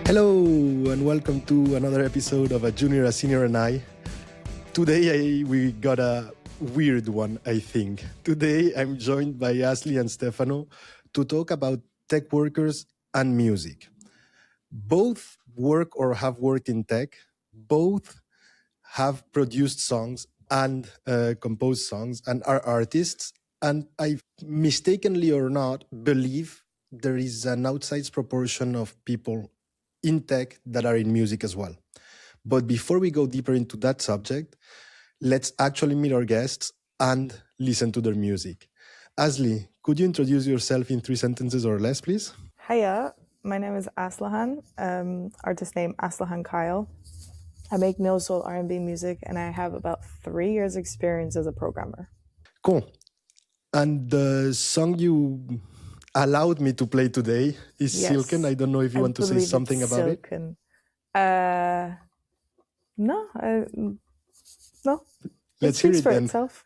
Hello and welcome to another episode of A Junior, a Senior and I. Today we got a weird one, I think. Today I'm joined by Aslihan and Stefano to talk about tech workers and music. Both work or have worked in tech. Both have produced songs and composed songs and are artists. And I mistakenly or not believe there is an outsized proportion of people in tech that are in music as well. But before we go deeper into that subject, let's actually meet our guests and listen to their music. Asli, could you introduce yourself in 3 sentences or less, please? Hiya, my name is Aslihan, artist name Aslihan Kyle. I make no-soul R&B music and I have about 3 years experience as a programmer. Cool. And the song you allowed me to play today is Yes. Silken. I don't know if you want to say believe something it's about it. Silken. No. Let's It hear speaks it for then. itself.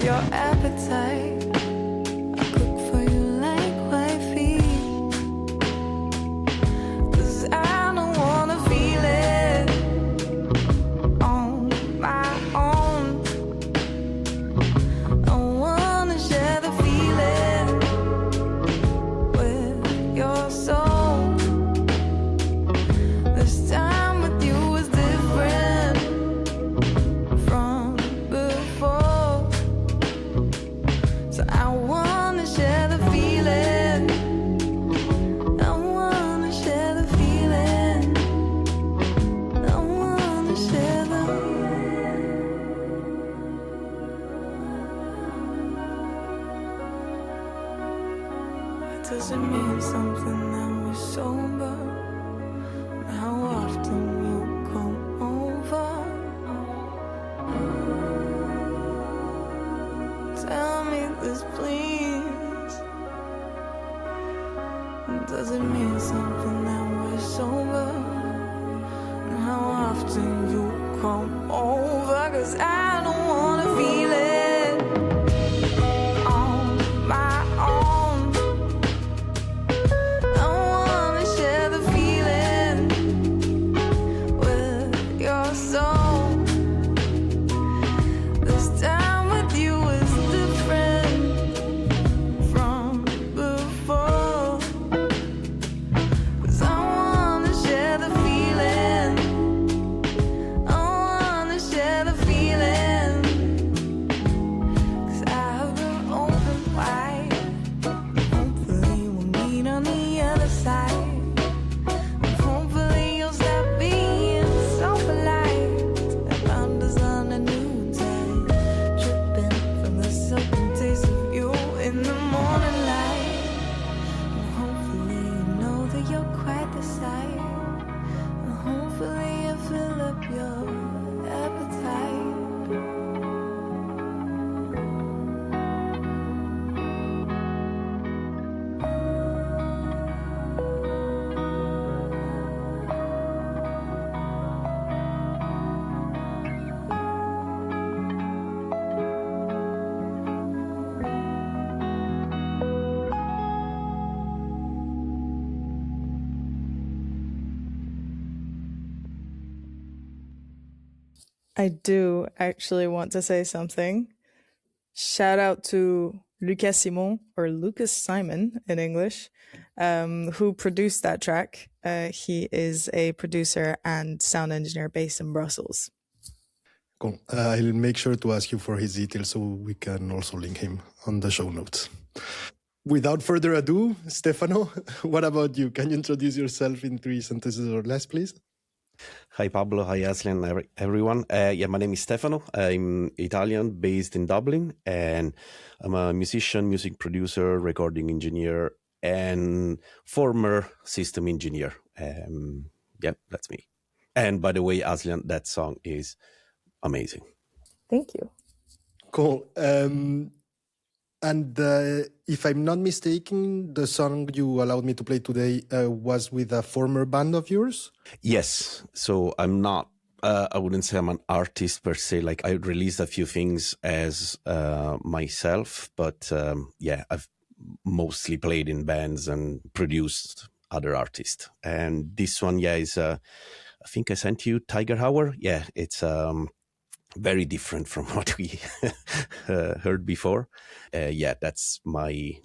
Your appetite, I cook for you like wifey, 'cause I don't wanna feel it on my own. I wanna share the feeling with your soul. This time with you is different from before. So I wanna share the feeling. I wanna share the feeling. I wanna share the. Does it mean something that we're sober? How often you come over? Tell me this, please. Does it mean something that we're sober? And how often you come over? 'Cause I don't wanna feel it on my own. I wanna share the feeling with your soul. This time with you is different from before. 'Cause I wanna share the feeling. I wanna share the feeling. 'Cause I've been open wide. Hopefully we'll meet on the other side. Hopefully you'll stop being so polite. I found us on a new time, tripping from the silken taste of you in the morning light. And hopefully you know that you're quite the sight. And hopefully you fill up your appetite. I do actually want to say something. Shout out to Lucas Simon, or Lucas Simon in English, who produced that track. He is a producer and sound engineer based in Brussels. Cool. I'll make sure to ask you for his details so we can also link him on the show notes. Without further ado, Stefano, what about you? Can you introduce yourself in 3 sentences or less, please? Hi, Pablo. Hi, Aslihan, everyone. My name is Stefano. I'm Italian, based in Dublin, and I'm a musician, music producer, recording engineer, and former system engineer. That's me. And by the way, Aslihan, that song is amazing. Thank you. Cool. And if I'm not mistaken, the song you allowed me to play today was with a former band of yours? Yes. So I'm not, I wouldn't say I'm an artist per se. Like, I released a few things as myself, but I've mostly played in bands and produced other artists. And this one, is, I think I sent you Tiger Hour. Yeah, it's very different from what we heard before. That's my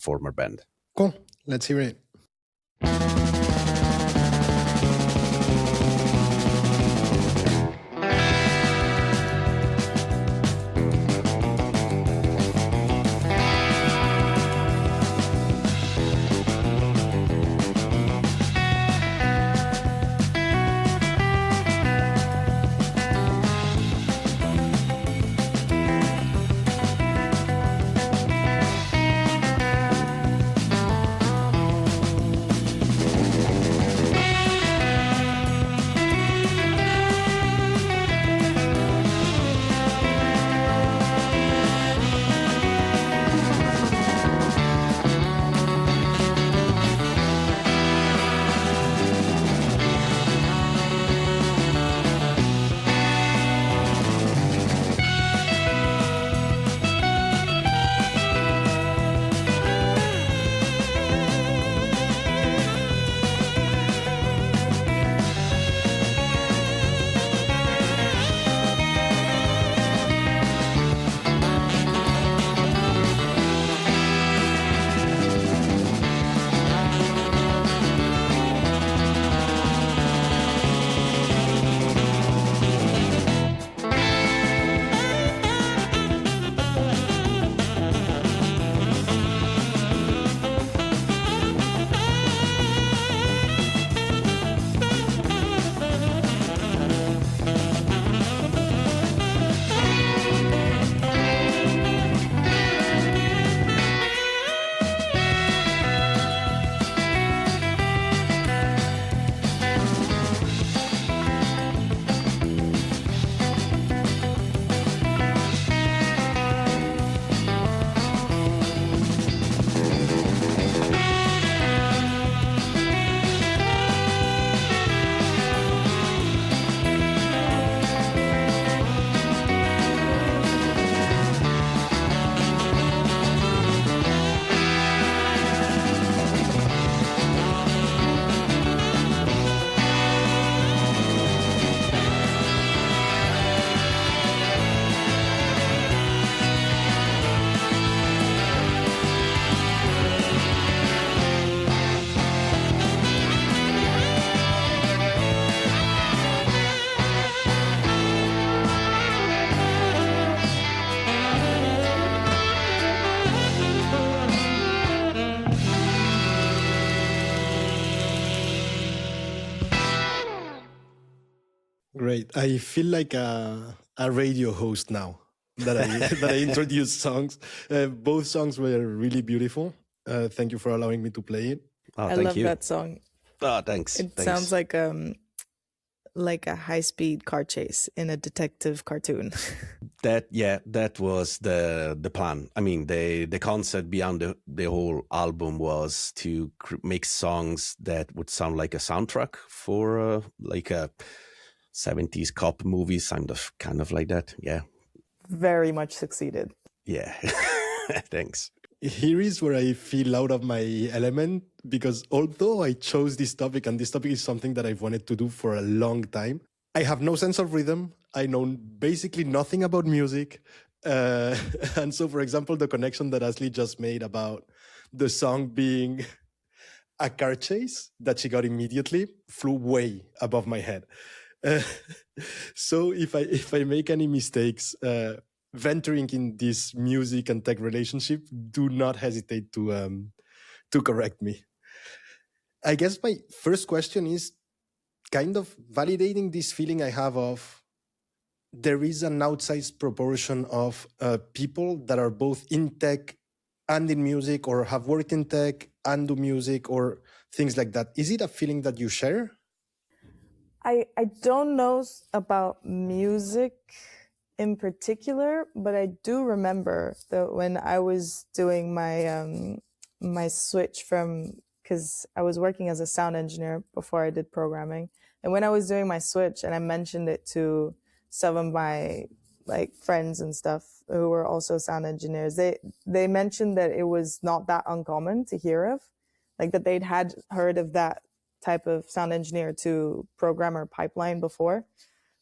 former band. Cool. Let's hear it. Great. I feel like a radio host now that I introduce songs. Both songs were really beautiful. Thank you for allowing me to play it. I love that song. Oh, thanks. It sounds like a high-speed car chase in a detective cartoon. That was the plan. I mean, the concept behind the whole album was to make songs that would sound like a soundtrack for like a 70s cop movies, kind of like that. Yeah. Very much succeeded. Yeah. Thanks. Here is where I feel out of my element, because although I chose this topic, and this topic is something that I've wanted to do for a long time, I have no sense of rhythm. I know basically nothing about music. Uh, and so, for example, the connection that Ashley just made about the song being a car chase that she got immediately flew way above my head. Uh, so if I make any mistakes venturing in this music and tech relationship, do not hesitate to correct me. I guess my first question is kind of validating this feeling I have of there is an outsized proportion of people that are both in tech and in music, or have worked in tech and do music, or things like that. Is it a feeling that you share? I don't know about music in particular, but I do remember that when I was doing my switch from, because I was working as a sound engineer before I did programming, and when I was doing my switch and I mentioned it to some of my like friends and stuff who were also sound engineers, they mentioned that it was not that uncommon to hear of, like that they'd had heard of that type of sound engineer to programmer pipeline before.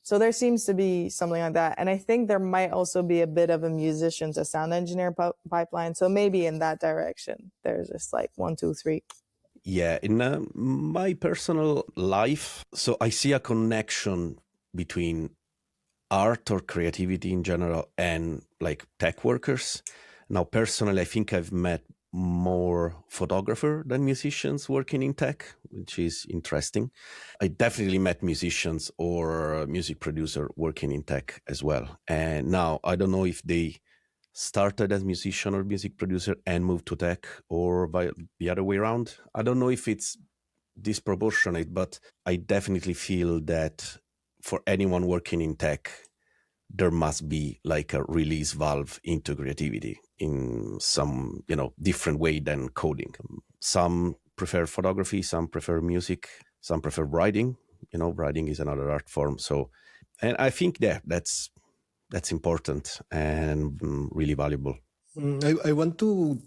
So there seems to be something like that. And I think there might also be a bit of a musician to sound engineer pipeline. So maybe in that direction, there's just like 1, 2, 3. Yeah, in my personal life, so I see a connection between art or creativity in general and like tech workers. Now, personally, I think I've met more photographer than musicians working in tech, which is interesting. I definitely met musicians or music producer working in tech as well. And now I don't know if they started as musician or music producer and moved to tech, or by the other way around. I don't know if it's disproportionate, but I definitely feel that for anyone working in tech, there must be like a release valve into creativity in some, different way than coding. Some prefer photography, some prefer music, some prefer writing. Writing is another art form. So, and I think that's important and really valuable. I want to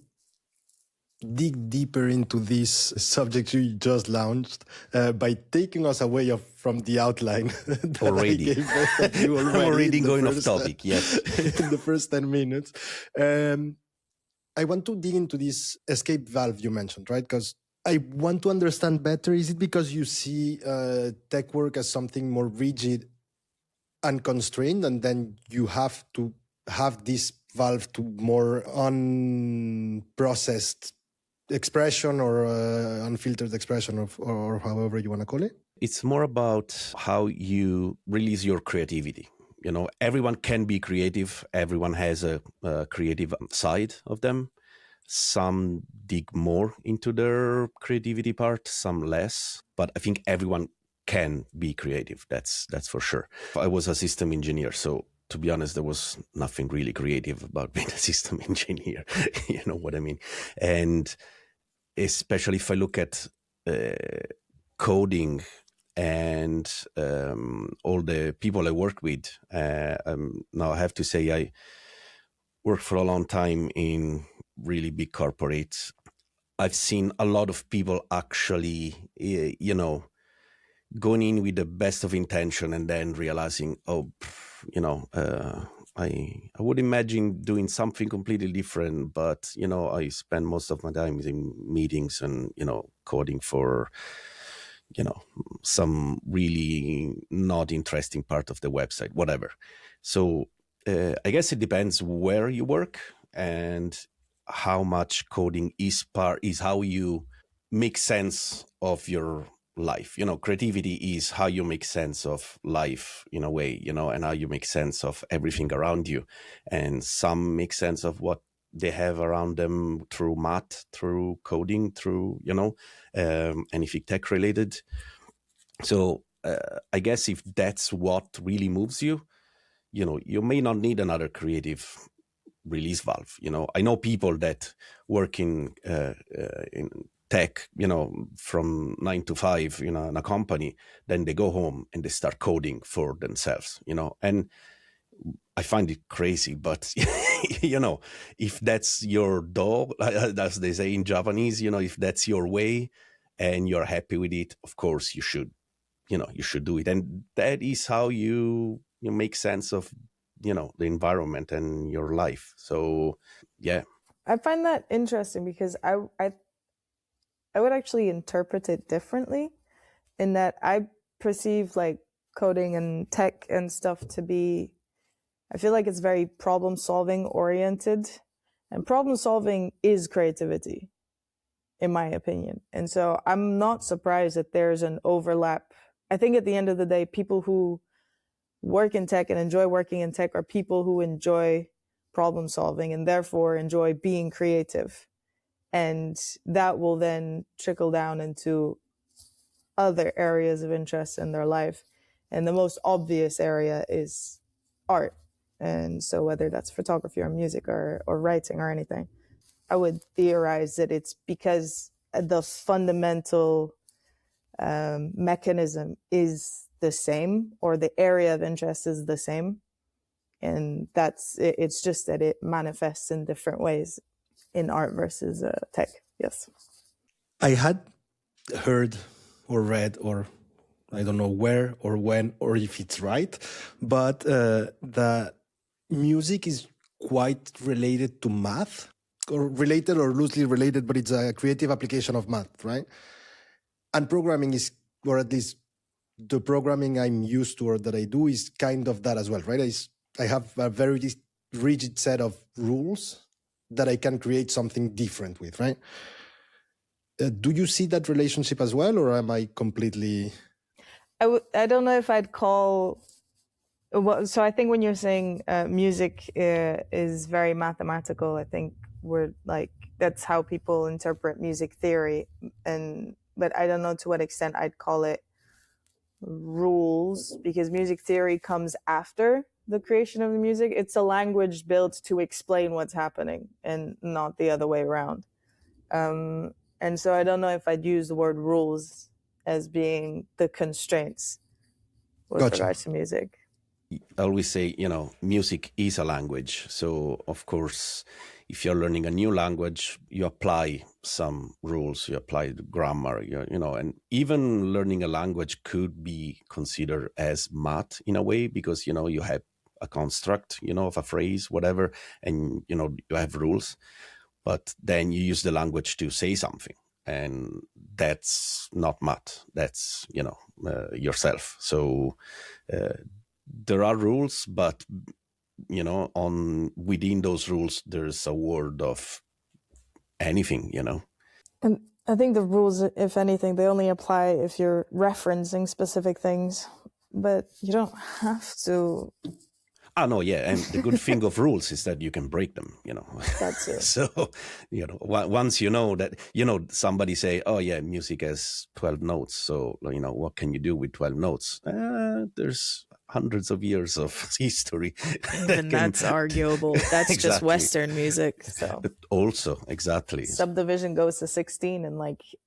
dig deeper into this subject you just launched by taking us away from the outline that Already. I gave both of you already. I'm already going first, off topic, yes. in the first 10 minutes. I want to dig into this escape valve you mentioned, right? Because I want to understand better. Is it because you see tech work as something more rigid and constrained, and then you have to have this valve to more unprocessed expression or unfiltered expression or however you want to call it? It's more about how you release your creativity. Everyone can be creative. Everyone has a creative side of them. Some dig more into their creativity part, some less. But I think everyone can be creative. That's for sure. I was a system engineer, so to be honest, there was nothing really creative about being a system engineer. You know what I mean? And especially if I look at coding and all the people I work with, now I have to say I worked for a long time in really big corporates. I've seen a lot of people actually, going in with the best of intention and then realizing, I would imagine doing something completely different, but, I spend most of my time in meetings and, coding for, some really not interesting part of the website, whatever. So I guess it depends where you work and how much coding is how you make sense of your life. Creativity is how you make sense of life in a way, and how you make sense of everything around you. And some make sense of what they have around them through math, through coding, through, anything tech related. So I guess if that's what really moves you, you may not need another creative release valve. I know people that work in tech, from 9 to 5, in a company, then they go home and they start coding for themselves, and I find it crazy, but if that's your dog, as they say in Japanese, if that's your way and you're happy with it, of course you should do it. And that is how you make sense of the environment and your life. So yeah. I find that interesting because I would actually interpret it differently, in that I perceive like coding and tech and stuff to be, I feel like it's very problem solving oriented, and problem solving is creativity, in my opinion. And so I'm not surprised that there's an overlap. I think at the end of the day, people who work in tech and enjoy working in tech are people who enjoy problem solving and therefore enjoy being creative. And that will then trickle down into other areas of interest in their life. And the most obvious area is art. And so whether that's photography or music or writing or anything, I would theorize that it's because the fundamental mechanism is the same, or the area of interest is the same. And it's just that it manifests in different ways in art versus tech. Yes. I had heard or read, or I don't know where or when or if it's right, but that music is quite related to math, or related or loosely related, but it's a creative application of math, right? And programming is, or at least the programming I'm used to or that I do is kind of that as well, right? I have a very rigid set of rules that I can create something different with, right? Do you see that relationship as well, or am I completely... I don't know if I'd call... Well, so I think when you're saying music is very mathematical, I think we're like, that's how people interpret music theory. But I don't know to what extent I'd call it rules, because music theory comes after the creation of the music. It's a language built to explain what's happening and not the other way around. And so I don't know if I'd use the word rules as being the constraints with regards to music. I always say, music is a language. So, of course, if you're learning a new language, you apply some rules, you apply the grammar, and even learning a language could be considered as math in a way, because, you have a construct, of a phrase, whatever, and, you have rules, but then you use the language to say something. And that's not math. That's, yourself. So, there are rules, but within those rules, there's a world of anything, And I think the rules, if anything, they only apply if you're referencing specific things, but you don't have to. No, yeah, and the good thing of rules is that you can break them, That's it. So, once you know that, somebody say, oh yeah, music has 12 notes. So, what can you do with 12 notes? There's hundreds of years of history. Even that's arguable. That's Exactly. Just Western music. So also, exactly. Subdivision goes to 16 in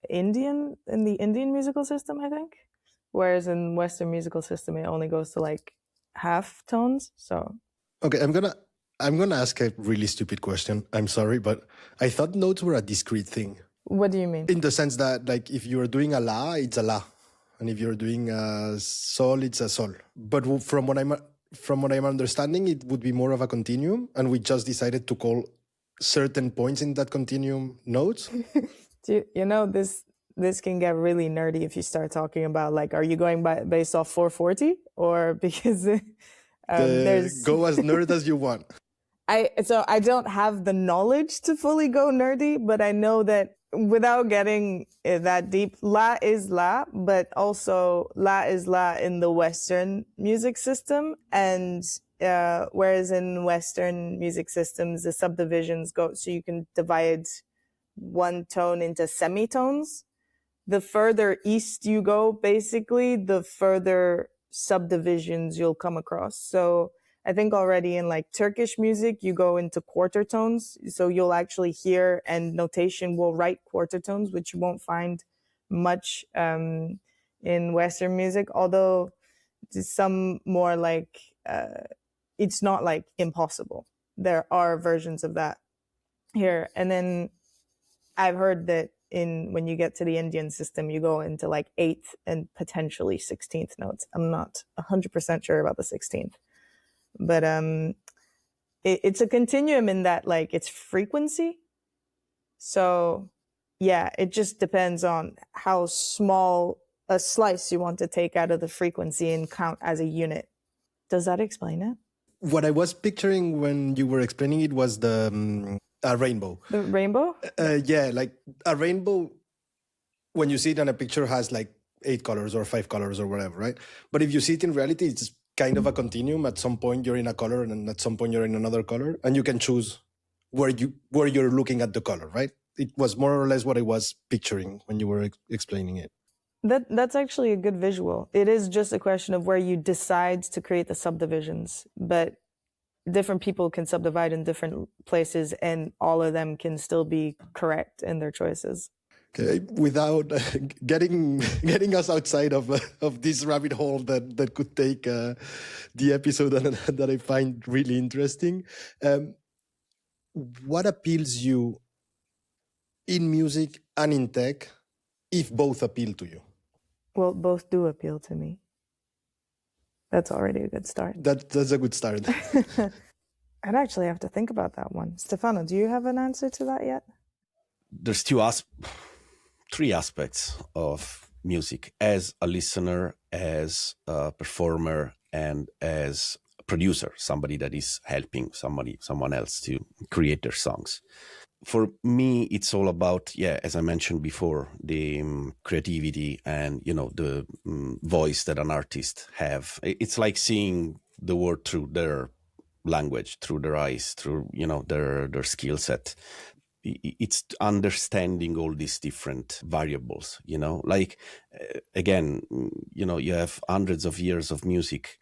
in the Indian musical system, I think. Whereas in Western musical system, it only goes to half tones. So okay, I'm gonna ask a really stupid question. I'm sorry, but I thought notes were a discrete thing. What do you mean? In the sense that, if you're doing a la, it's a la, and if you're doing a sol, it's a sol. But from what I'm understanding, it would be more of a continuum, and we just decided to call certain points in that continuum notes. This can get really nerdy if you start talking about are you going based off 440 or because there's go as nerd as you want. I don't have the knowledge to fully go nerdy, but I know that without getting that deep, la is la, but also la is la in the Western music system, and whereas in Western music systems the subdivisions go so you can divide one tone into semitones. The further east you go, basically, the further subdivisions you'll come across. So I think already in Turkish music, you go into quarter tones. So you'll actually hear, and notation will write quarter tones, which you won't find much in Western music. Although some more it's not impossible. There are versions of that here. And then I've heard that when you get to the Indian system, you go into 8th and potentially 16th notes. I'm not 100% sure about the 16th. but it's a continuum in that like it's frequency. So yeah, it just depends on how small a slice you want to take out of the frequency and count as a unit. Does that explain it? What I was picturing when you were explaining it was the a rainbow. The rainbow? Yeah, like a rainbow, when you see it on a picture, has like 8 colors or 5 colors or whatever, right? But if you see it in reality, it's kind of a continuum. At some point you're in a color, and then at some point you're in another color, and you can choose where you're looking at the color, right? It was more or less what I was picturing when you were explaining it. That's actually a good visual. It is just a question of where you decide to create the subdivisions, but different people can subdivide in different places, and all of them can still be correct in their choices. Okay, without getting us outside of this rabbit hole that could take the episode that I find really interesting, what appeals you in music and in tech, if both appeal to you? Well, both do appeal to me. That's already a good start. That's a good start. I'd actually have to think about that one. Stefano, do you have an answer to that yet? There's three aspects of music: as a listener, as a performer, and as a producer, somebody that is helping someone else to create their songs. For me, it's all about, as I mentioned before, the creativity and, the voice that an artist have. It's like seeing the world through their language, through their eyes, through, their skill set. It's understanding all these different variables, like, again, you have hundreds of years of music,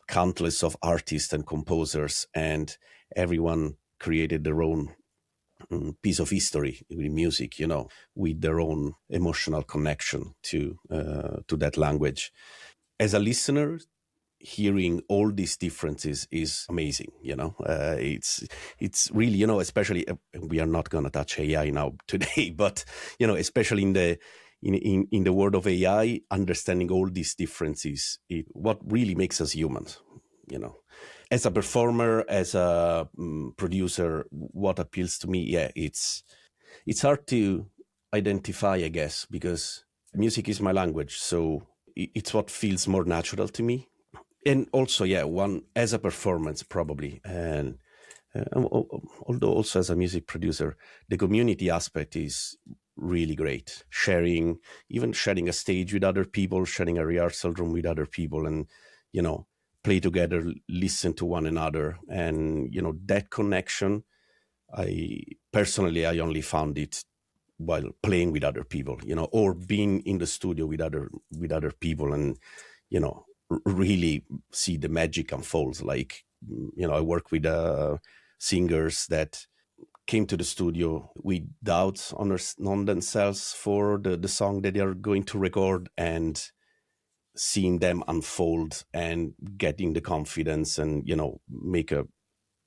countless of artists and composers, and everyone created their own piece of history with music, with their own emotional connection to that language. As a listener, hearing all these differences is amazing. It's really, especially, we are not going to touch AI now today, but especially in the world of AI, understanding all these differences, what really makes us humans. As a performer, as a producer, what appeals to me, it's hard to identify, I guess, because music is my language, so it's what feels more natural to me. And also, one as a performance, probably, and although also as a music producer, the community aspect is really great. Sharing a stage with other people, sharing a rehearsal room with other people, and play together, listen to one another, and that connection. I only found it while playing with other people, or being in the studio with other people, and really see the magic unfolds. Like, I work with singers that came to the studio with doubts on themselves for the song that they are going to record, and seeing them unfold and getting the confidence and make a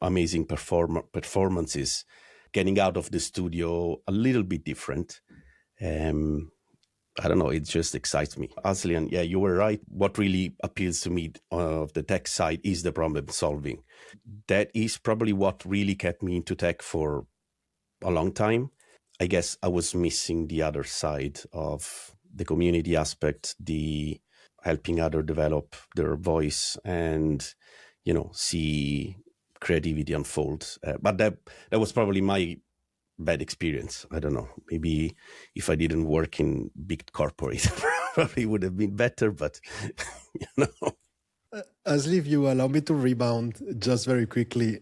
amazing performances, getting out of the studio a little bit different. I don't know, it just excites me. Aslihan, you were right. What really appeals to me of the tech side is the problem solving. That is probably what really kept me into tech for a long time. I guess I was missing the other side of the community aspect, the helping others develop their voice and, see creativity unfold. But that was probably my bad experience. I don't know. Maybe if I didn't work in big corporate, probably would have been better, but, Asli, if you allow me to rebound just very quickly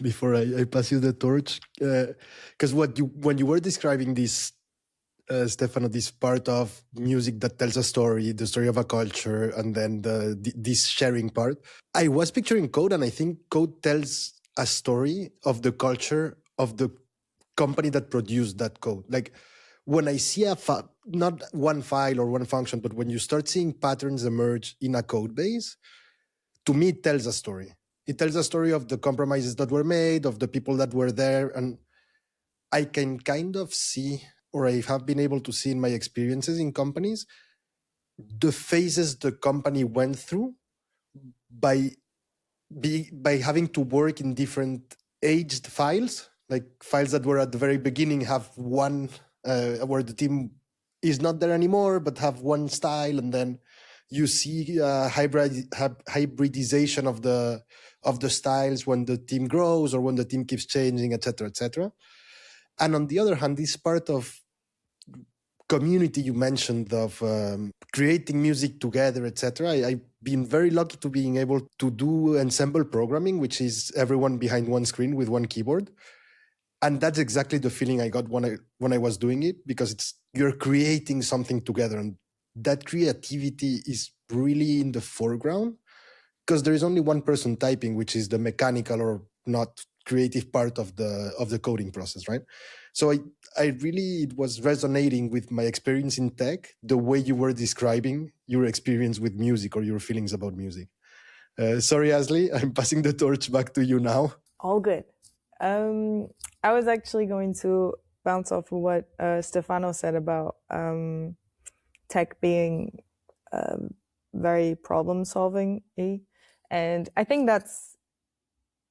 before I pass you the torch, because when you were describing this, Stefano, this part of music that tells a story, the story of a culture, and then this sharing part, I was picturing code, and I think code tells a story of the culture of the company that produced that code. Like, when I see not one file or one function, but when you start seeing patterns emerge in a code base, to me, it tells a story. It tells a story of the compromises that were made, of the people that were there. And I can kind of see, or I have been able to see in my experiences in companies, the phases the company went through by by having to work in different aged files, like files that were at the very beginning have one where the team is not there anymore, but have one style, and then you see hybridization of the styles when the team grows or when the team keeps changing, etc., etc. And on the other hand, this part of community you mentioned of creating music together, etc. I've been very lucky to being able to do ensemble programming, which is everyone behind one screen with one keyboard. And that's exactly the feeling I got when I was doing it, because you're creating something together, and that creativity is really in the foreground, because there is only one person typing, which is the mechanical or not creative part of the coding process, right? So I really, it was resonating with my experience in tech, the way you were describing your experience with music or your feelings about music. Sorry, Asli, I'm passing the torch back to you now. All good. I was actually going to bounce off of what Stefano said about tech being very problem solving. And I think that's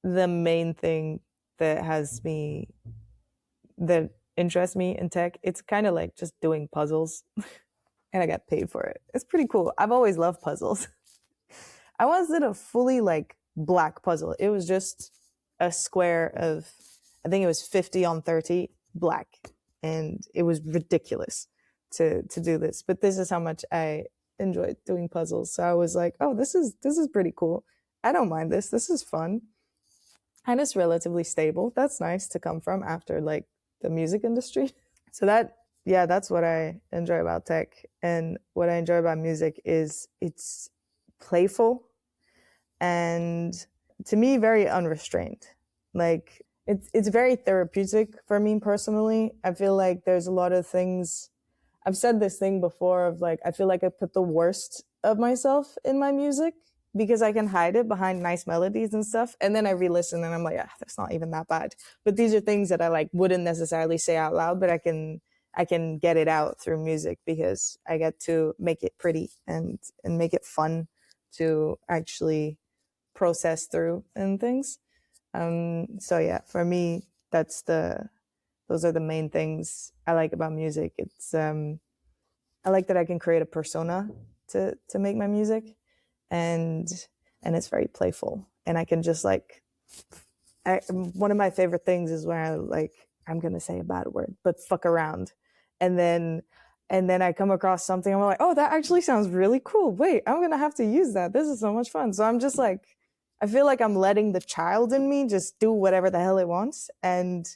the main thing that interests me in tech. It's kind of like just doing puzzles and I got paid for it. It's pretty cool. I've always loved puzzles. I once did a fully like black puzzle. It was just a square of, I think it was 50 on 30 black. And it was ridiculous to do this. But this is how much I enjoyed doing puzzles. So I was like, oh, this is pretty cool. I don't mind this. This is fun. And it's relatively stable. That's nice to come from after like the music industry. So that's what I enjoy about tech. And what I enjoy about music is it's playful and to me very unrestrained. Like it's very therapeutic for me personally. I feel like there's a lot of things. I've said this thing before of like, I feel like I put the worst of myself in my music because I can hide it behind nice melodies and stuff. And then I re-listen and I'm like, that's not even that bad. But these are things that I like wouldn't necessarily say out loud, but I can get it out through music because I get to make it pretty and make it fun to actually process through and things. So yeah, for me, those are the main things I like about music. It's I like that I can create a persona to make my music, and it's very playful. And I can just like, one of my favorite things is when I'm gonna say a bad word, but fuck around, and then I come across something and I'm like, oh, that actually sounds really cool. Wait, I'm gonna have to use that. This is so much fun. So I'm just like, I feel like I'm letting the child in me just do whatever the hell it wants, and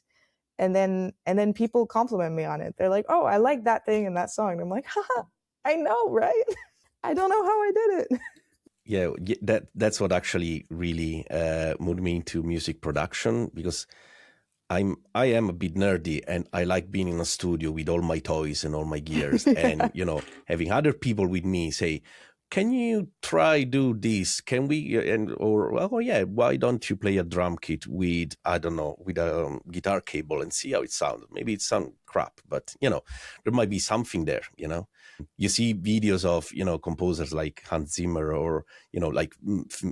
then people compliment me on it. They're like, oh, I like that thing in that song. And I'm like, haha, I know, right? I don't know how I did it. Yeah, that's what actually really moved me into music production, because I am a bit nerdy and I like being in a studio with all my toys and all my gears and having other people with me say, can you try do this? Can we why don't you play a drum kit with with a guitar cable and see how it sounds? Maybe it sounds crap, but there might be something there. You see videos of composers like Hans Zimmer or like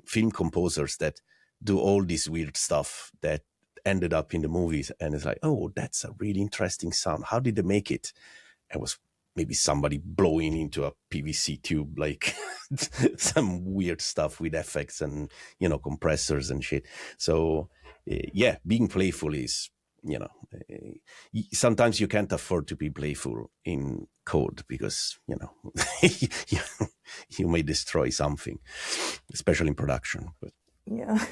film composers that do all this weird stuff that ended up in the movies, and it's like, oh, that's a really interesting sound. How did they make it? It was maybe somebody blowing into a PVC tube, like some weird stuff with effects and compressors and shit. So yeah, being playful is sometimes you can't afford to be playful in code because you may destroy something, especially in production. But Yeah.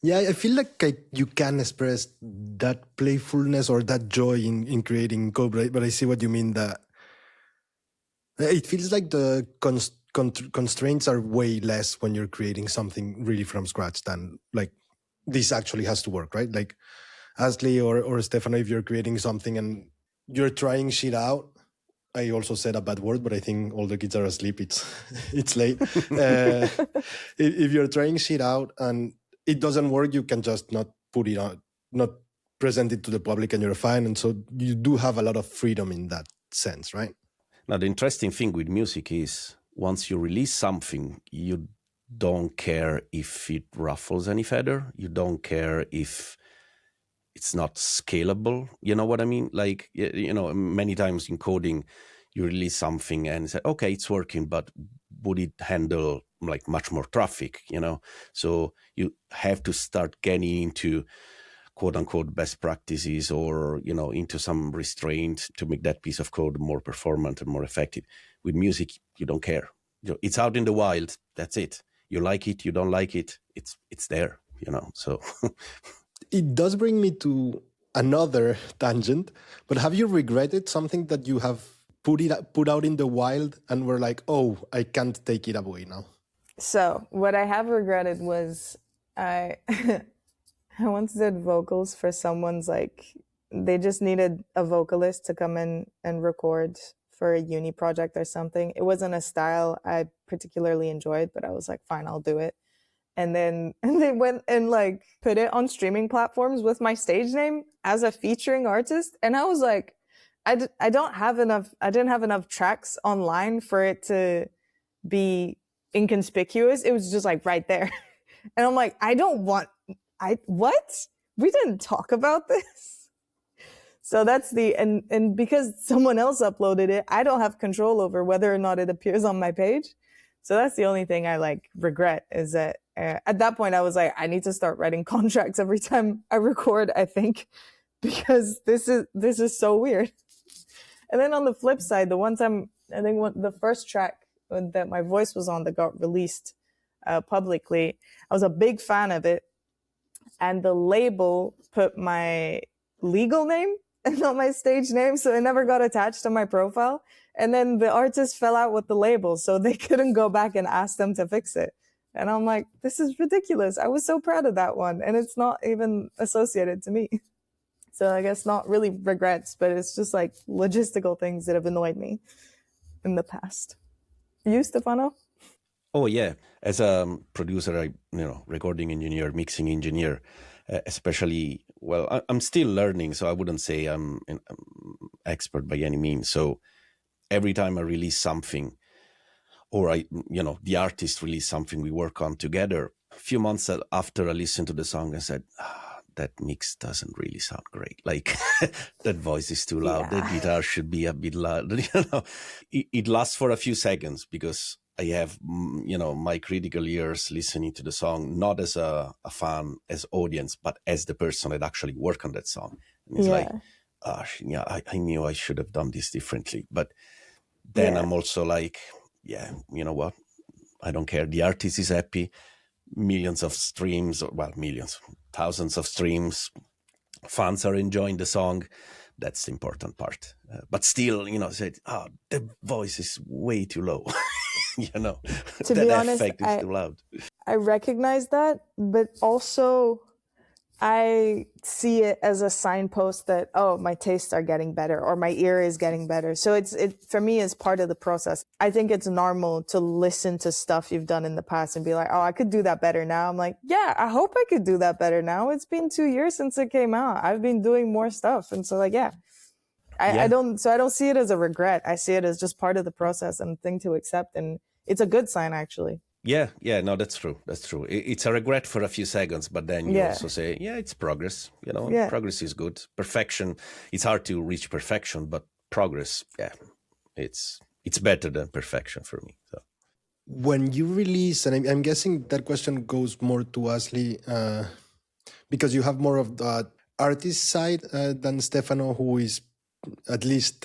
Yeah, I feel like you can express that playfulness or that joy in creating code, right? But I see what you mean, that it feels like the constraints are way less when you're creating something really from scratch than like this actually has to work, right? Like Asli or Stefano, if you're creating something and you're trying shit out, I also said a bad word, but I think all the kids are asleep. It's late. If you're trying shit out and it doesn't work, you can just not put it out, not present it to the public, and you're fine. And so you do have a lot of freedom in that sense, right? Now, the interesting thing with music is once you release something, you don't care if it ruffles any feather. You don't care if it's not scalable. You know what I mean? Like, many times in coding, you release something and say, okay, it's working, but would it handle like much more traffic? So you have to start getting into quote unquote best practices, or into some restraint to make that piece of code more performant and more effective. With music, you don't care. It's out in the wild. That's it. You like it, you don't like it, it's there. So It does bring me to another tangent, but have you regretted something that you have put out in the wild and were like, oh, I can't take it away now? So what I have regretted was I I once did vocals for someone's, like, they just needed a vocalist to come in and record for a uni project or something. It wasn't a style I particularly enjoyed, but I was like, fine, I'll do it. And then they went and like put it on streaming platforms with my stage name as a featuring artist. And I was like, I didn't have enough tracks online for it to be inconspicuous. It was just like right there. And I'm like, what? We didn't talk about this. So that's and because someone else uploaded it, I don't have control over whether or not it appears on my page. So that's the only thing I like regret, is that at that point I was like, I need to start writing contracts every time I record, I think, because this is so weird. And then on the flip side, the one time, I think the first track that my voice was on that got released publicly, I was a big fan of it. And the label put my legal name and not my stage name, so it never got attached to my profile. And then the artist fell out with the label, so they couldn't go back and ask them to fix it. And I'm like, this is ridiculous. I was so proud of that one, and it's not even associated to me. So I guess not really regrets, but it's just like logistical things that have annoyed me in the past. You, Stefano? Oh yeah, as a producer, recording engineer, mixing engineer, especially. Well, I'm still learning, so I wouldn't say I'm expert by any means. So every time I release something, or the artist release something we work on together, a few months after I listened to the song, I said, that mix doesn't really sound great. Like that voice is too loud. Yeah. The guitar should be a bit loud. It lasts for a few seconds because I have, my critical ears listening to the song, not as a fan, as audience, but as the person that actually worked on that song. And it's like, I knew I should have done this differently. But then I'm also like, yeah, you know what? I don't care. The artist is happy. Millions of streams, millions, thousands of streams. Fans are enjoying the song. That's the important part. But still, said, the voice is way too low. To that be honest, effect is too loud. I recognize that, but also I see it as a signpost that, oh, my tastes are getting better or my ear is getting better. So it for me is part of the process. I think it's normal to listen to stuff you've done in the past and be like, oh, I could do that better now. I'm like, yeah, I hope I could do that better now. It's been 2 years since it came out. I've been doing more stuff. And so I don't see it as a regret. I see it as just part of the process and a thing to accept. And it's a good sign, actually. Yeah, no, that's true. It's a regret for a few seconds, but then you also say, yeah, it's progress. Progress is good. Perfection, it's hard to reach perfection, but progress, yeah, it's better than perfection for me. So when you release, and I'm guessing that question goes more to Asli, because you have more of the artist side than Stefano, who is at least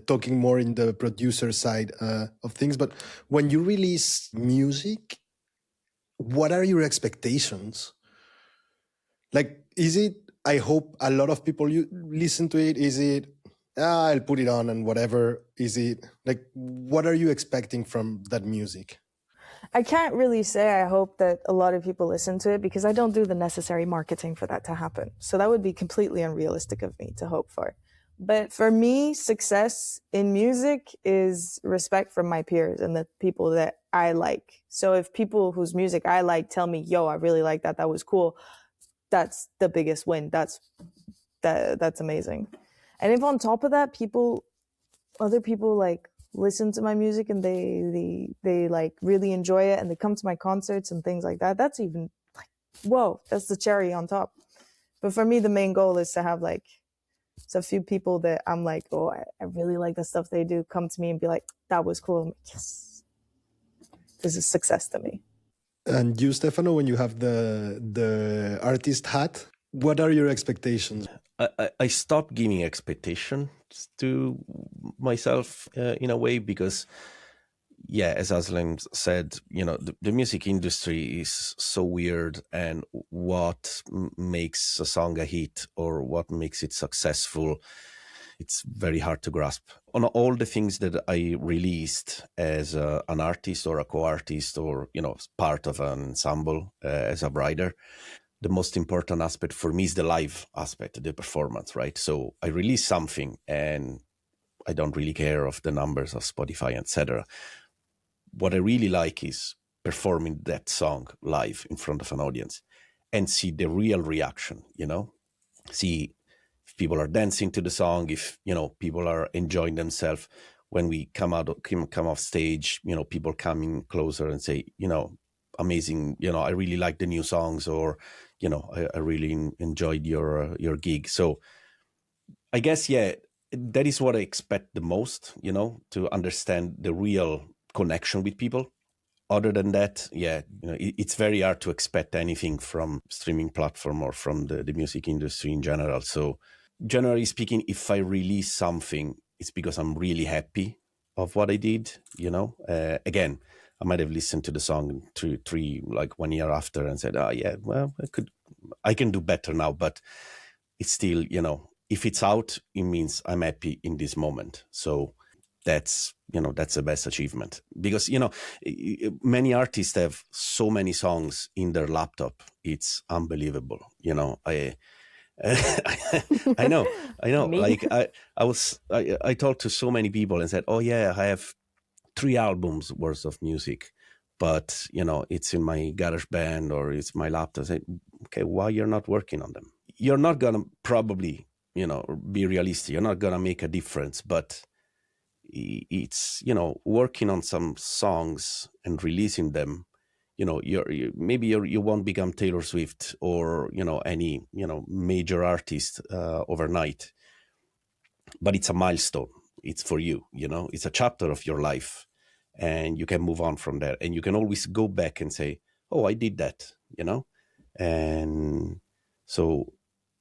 talking more in the producer side of things. But when you release music, what are your expectations? Like, is it, I hope a lot of people listen to it? Is it, I'll put it on and whatever? Is it, like, what are you expecting from that music? I can't really say I hope that a lot of people listen to it because I don't do the necessary marketing for that to happen. So that would be completely unrealistic of me to hope for. But for me, success in music is respect from my peers and the people that I like. So if people whose music I like tell me, yo, I really like that, that was cool, that's the biggest win. That's amazing. And if on top of that, other people like listen to my music and they like really enjoy it and they come to my concerts and things like that, that's even like, whoa, that's the cherry on top. But for me, the main goal is to have like a few people that I'm like, oh, I really like the stuff they do, come to me and be like, that was cool. I'm like, yes, this is success to me. And you, Stefano, when you have the artist hat, what are your expectations? I stopped giving expectations to myself in a way because, yeah, as Aslan said, the music industry is so weird, and what makes a song a hit or what makes it successful, it's very hard to grasp. On all the things that I released as an artist or a co-artist or, part of an ensemble as a writer, the most important aspect for me is the live aspect, the performance, right? So I release something and I don't really care of the numbers of Spotify, etc. What I really like is performing that song live in front of an audience and see the real reaction, see if people are dancing to the song, if, people are enjoying themselves. When we come off stage, people coming closer and say, amazing, I really like the new songs, or, I really enjoyed your gig. So I guess, yeah, that is what I expect the most, to understand the real connection with people. Other than that, yeah, it's very hard to expect anything from streaming platform or from the music industry in general. So generally speaking, if I release something, it's because I'm really happy of what I did, again, I might have listened to the song like 1 year after and said, oh yeah, well, I can do better now, but it's still, if it's out, it means I'm happy in this moment. So that's the best achievement, because many artists have so many songs in their laptop. It's unbelievable. I know. Like I talked to so many people and said, oh yeah, I have 3 albums worth of music, but it's in my garage band or it's my laptop. I said, okay, why you're not working on them? You're not gonna probably be realistic. You're not gonna make a difference, but it's working on some songs and releasing them. You won't become Taylor Swift or any major artist overnight, but it's a milestone. It's for you. It's a chapter of your life, and you can move on from there, and you can always go back and say, oh, I did that. And so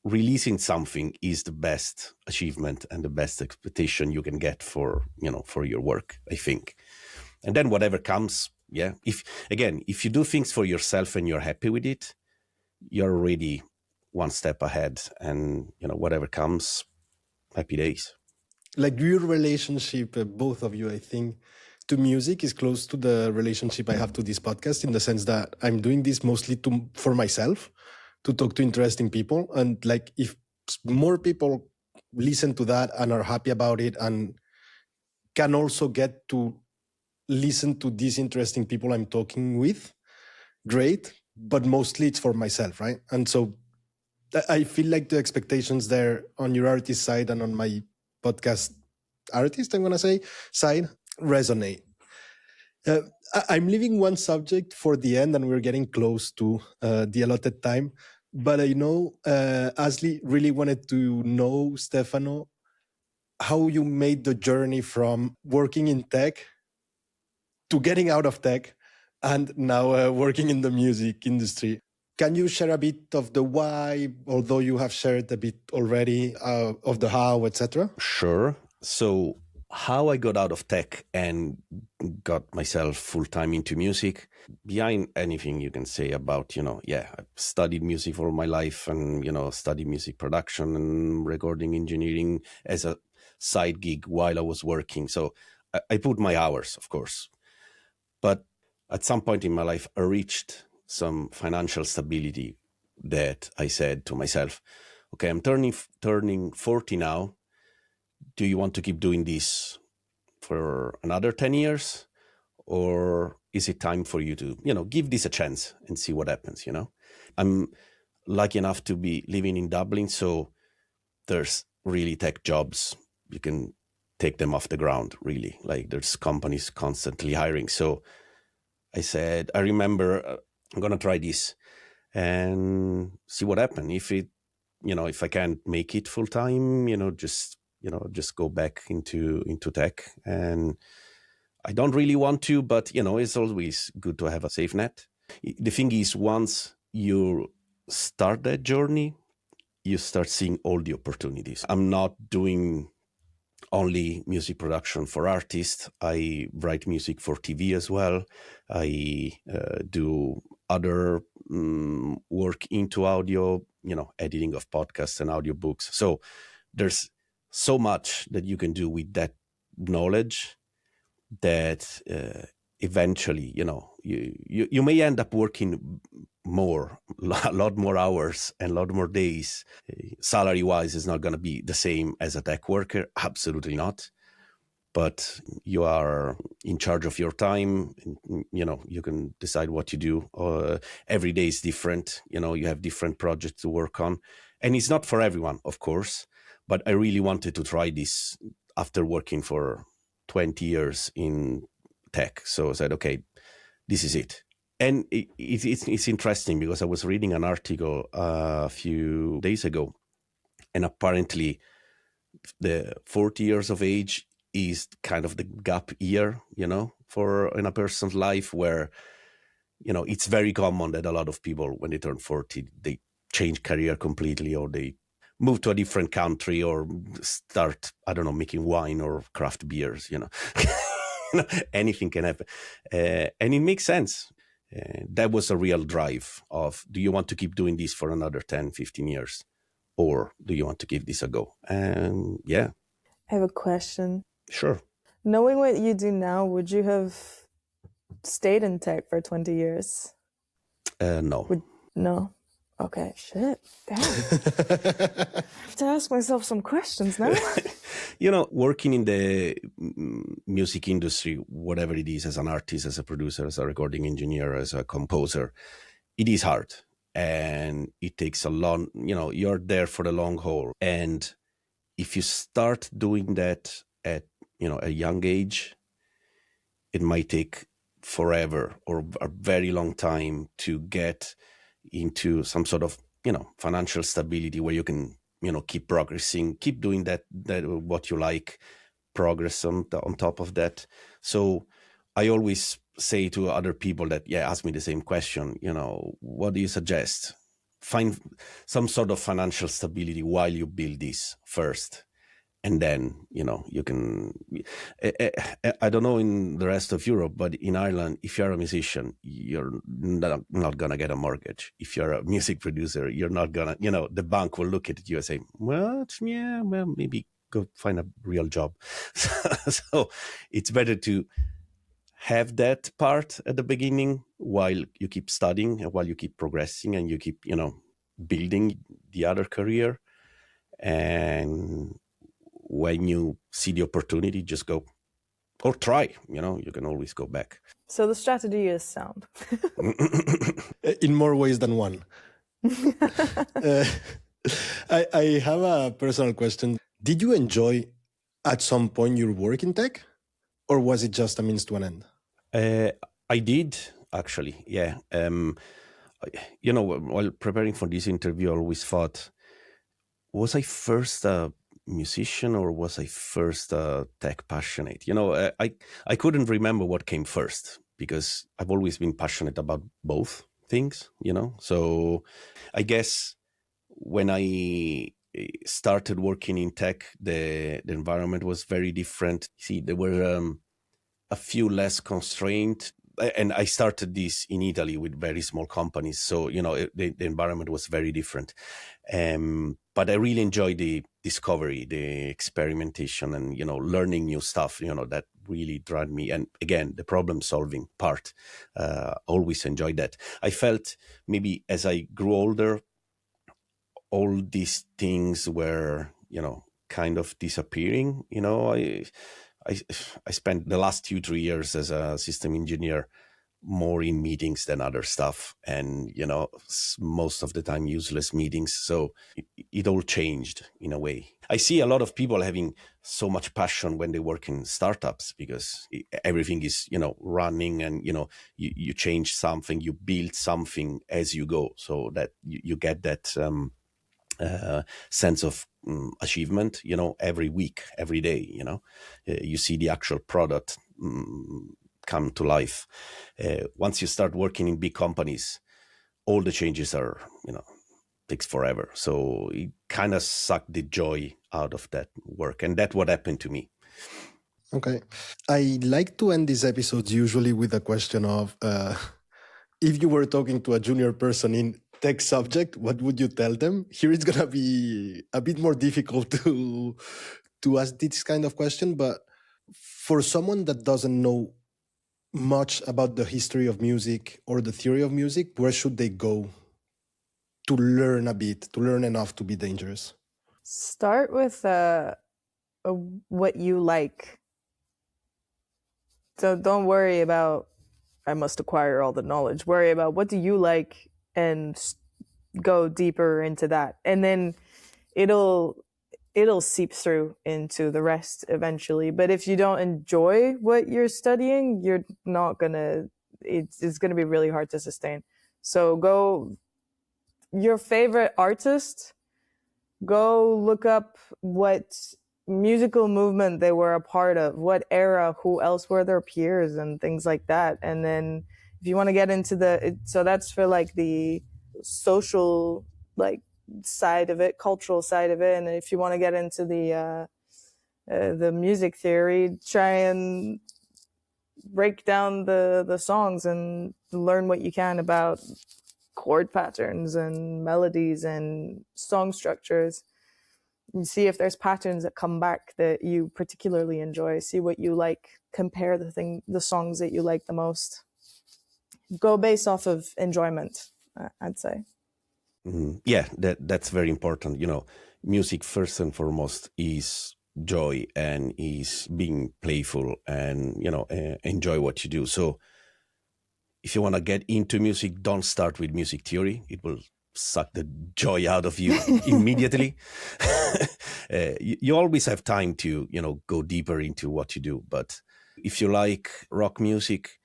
releasing something is the best achievement and the best expectation you can get for your work, I think. And then whatever comes, yeah, if you do things for yourself and you're happy with it, you're already one step ahead, and whatever comes, happy days. Like your relationship, both of you, I think, to music is close to the relationship I have to this podcast, in the sense that I'm doing this mostly for myself, to talk to interesting people. And like, if more people listen to that and are happy about it and can also get to listen to these interesting people I'm talking with, great. But mostly it's for myself, right? And so I feel like the expectations there on your artist side and on my podcast artist, I'm going to say, side, resonate. I'm leaving one subject for the end, and we're getting close to the allotted time. But I know Asli really wanted to know, Stefano, how you made the journey from working in tech to getting out of tech and now working in the music industry. Can you share a bit of the why, although you have shared a bit already, of the how, etc.? Sure. So how I got out of tech and got myself full-time into music, behind anything you can say about, I've studied music for all my life and, studied music production and recording engineering as a side gig while I was working. So I put my hours, of course. But at some point in my life, I reached some financial stability that I said to myself, okay, I'm turning 40 now. Do you want to keep doing this for another 10 years? Or is it time for you to, give this a chance and see what happens, I'm lucky enough to be living in Dublin, so there's really tech jobs. You can take them off the ground, really. Like there's companies constantly hiring. So I said, I remember I'm going to try this and see what happens. If it, if I can't make it full time, just go back into tech. And I don't really want to, but it's always good to have a safe net. The thing is, once you start that journey, you start seeing all the opportunities. I'm not doing only music production for artists. I write music for TV as well. I do other work into audio, editing of podcasts and audiobooks. So there's so much that you can do with that knowledge that eventually, you may end up working a lot more hours and a lot more days. Salary wise is not going to be the same as a tech worker. Absolutely not. But you are in charge of your time. You can decide what you do. Every day is different. You have different projects to work on. And it's not for everyone, of course. But I really wanted to try this after working for 20 years in tech. So I said, okay, this is it. And it's interesting because I was reading an article a few days ago, and apparently the 40 years of age is kind of the gap year, for in a person's life where, it's very common that a lot of people, when they turn 40, they change career completely, or they move to a different country, or start, I don't know, making wine or craft beers, anything can happen. And it makes sense. That was a real drive of, do you want to keep doing this for another 10, 15 years? Or do you want to give this a go? Yeah. I have a question. Sure. Knowing what you do now, would you have stayed in tech for 20 years? No. No? Okay, shit. Damn. I have to ask myself some questions now. Working in the music industry, whatever it is, as an artist, as a producer, as a recording engineer, as a composer, it is hard. And it takes a long, you're there for the long haul. And if you start doing that at, a young age, it might take forever or a very long time to get into some sort of, financial stability where you can, keep progressing, keep doing that what you like, progress on top of that. So I always say to other people that, ask me the same question, what do you suggest? Find some sort of financial stability while you build this first. And then, you can, I don't know in the rest of Europe, but in Ireland, if you're a musician, you're not going to get a mortgage. If you're a music producer, you're not going to, the bank will look at you and say, well, maybe go find a real job. So it's better to have that part at the beginning while you keep studying and while you keep progressing and you keep, building the other career. And when you see the opportunity, just go or try, you can always go back. So the strategy is sound. In more ways than one. I have a personal question. Did you enjoy at some point your work in tech, or was it just a means to an end? I did, actually. Yeah. While preparing for this interview, I always thought, was I first a musician or was I first tech passionate? I couldn't remember what came first because I've always been passionate about both things, So I guess when I started working in tech, the environment was very different. See, there were a few less constraints. And I started this in Italy with very small companies. So, the environment was very different. But I really enjoyed the discovery, the experimentation and, learning new stuff, that really drive me. And again, the problem solving part, always enjoyed that. I felt maybe as I grew older, all these things were, kind of disappearing. I spent the last 2-3 years as a system engineer more in meetings than other stuff, and most of the time useless meetings. So it all changed in a way. I see a lot of people having so much passion when they work in startups, because everything is running, and you change something, you build something as you go, so that you get that sense of achievement, every week, every day. You see the actual product come to life. Once you start working in big companies, all the changes are, takes forever. So it kind of sucked the joy out of that work. And that's what happened to me. Okay. I like to end these episodes usually with a question of if you were talking to a junior person in tech subject, what would you tell them? Here it's going to be a bit more difficult to ask this kind of question, but for someone that doesn't know much about the history of music or the theory of music, where should they go to learn a bit, to learn enough to be dangerous? Start with what you like. So don't worry about, I must acquire all the knowledge. Worry about what do you like and go deeper into that. And then it'll seep through into the rest eventually. But if you don't enjoy what you're studying, you're not gonna, it's gonna be really hard to sustain. So go, your favorite artist, go look up what musical movement they were a part of, what era, who else were their peers and things like that. And then if you want to get into so that's for like the social like side of it, cultural side of it. And if you want to get into the music theory, try and break down the songs and learn what you can about chord patterns and melodies and song structures. And see if there's patterns that come back that you particularly enjoy. See what you like. Compare the songs that you like the most. Go based off of enjoyment, I'd say. Yeah, that's very important. Music first and foremost is joy, and is being playful, and enjoy what you do. So if you want to get into music, don't start with music theory. It will suck the joy out of you immediately. You always have time to go deeper into what you do. But if you like rock music,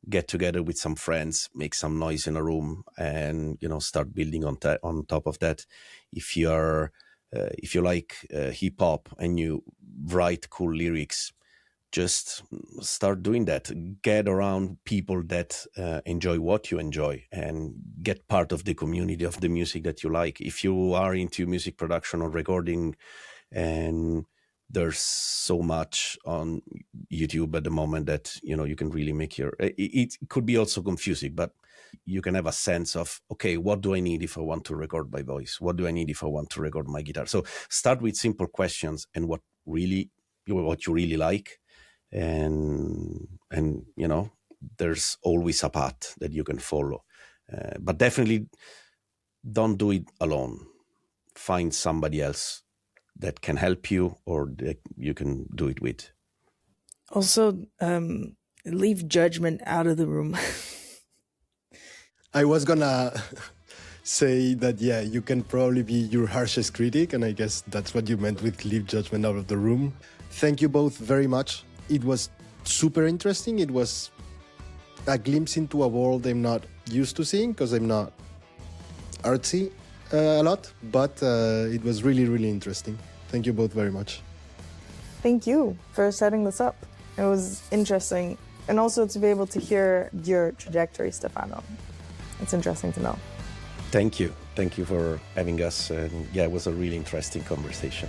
get together with some friends, make some noise in a room, and start building on top of that. If you like hip hop and you write cool lyrics, just start doing that. Get around people that enjoy what you enjoy, and get part of the community of the music that you like. If you are into music production or recording, and there's so much on YouTube at the moment that you can really make it could be also confusing, but you can have a sense of, okay, what do I need if I want to record my voice? What do I need if I want to record my guitar? So start with simple questions and what you really like. And there's always a path that you can follow, but definitely don't do it alone. Find somebody else that can help you, or that you can do it with. Also, leave judgment out of the room. I was gonna say that, yeah, you can probably be your harshest critic, and I guess that's what you meant with leave judgment out of the room. Thank you both very much. It was super interesting. It was a glimpse into a world I'm not used to seeing, because I'm not artsy a lot, but it was really, really interesting. Thank you both very much. Thank you for setting this up. It was interesting. And also to be able to hear your trajectory, Stefano. It's interesting to know. Thank you. Thank you for having us. And yeah, it was a really interesting conversation.